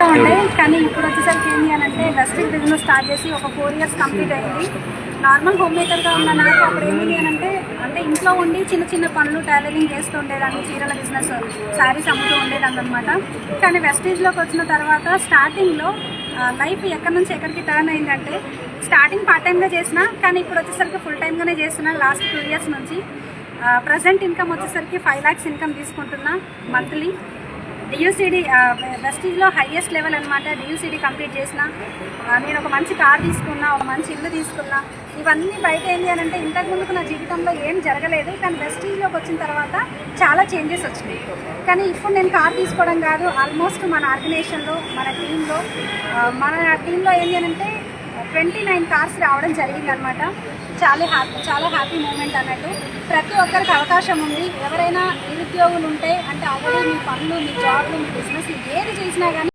ఉండే కానీ ఇప్పుడు వచ్చేసరికి ఏంటి అని అంటే వెస్ట్రిక్ బిజినెస్ స్టార్ట్ చేసి ఒక 4 years కంప్లీట్ అయింది. నార్మల్ హోమ్ మేకర్గా ఉన్న నాకు అప్పుడు ఏంటి అని అంటే ఇంట్లో ఉండి చిన్న చిన్న పనులు టైలరింగ్ చేస్తూ ఉండేదాన్ని, చీరల బిజినెస్, శారీస్ అమ్ముతూ ఉండేదాన్ని అనమాట. కానీ వెస్టేజ్లోకి వచ్చిన తర్వాత స్టార్టింగ్లో లైఫ్ ఎక్కడి నుంచి ఎక్కడికి టర్న్ అయిందంటే స్టార్టింగ్ పార్ట్ టైమ్గా చేసిన, కానీ ఇప్పుడు వచ్చేసరికి ఫుల్ టైమ్గానే చేస్తున్నాను లాస్ట్ 2 years నుంచి. ప్రజెంట్ ఇన్కమ్ వచ్చేసరికి 5 lakhs ఇన్కమ్ తీసుకుంటున్నా మంత్లీ. డియూసీడీ వెస్టీజ్లో హైయెస్ట్ లెవెల్ అనమాట. డియూసీడీ కంప్లీట్ చేసిన, నేను ఒక మంచి కార్ తీసుకున్నా, ఒక మంచి ఇల్లు తీసుకున్నా. ఇవన్నీ బయట ఏంటి అని అంటే ఇంతకుముందుకు నా జీవితంలో ఏం జరగలేదు, కానీ వెస్టీజ్లోకి వచ్చిన తర్వాత చాలా చేంజెస్ వచ్చినాయి. కానీ ఇప్పుడు నేను కార్ తీసుకోవడం కాదు, ఆల్మోస్ట్ మన ఆర్గనైజేషన్లో మన టీంలో ఏంటి అని అంటే 29 కార్స్ రావడం జరిగింది అనమాట. చాలా హ్యాపీ మూమెంట్ అన్నట్టు. ప్రతి ఒక్కరికి అవకాశం ఉంది. ఎవరైనా నిరుద్యోగులు ఉంటే అంటే ఆల్రెడీ మీ పనులు, మీ జాబ్లు, మీ బిజినెస్ ఏది చేసినా కానీ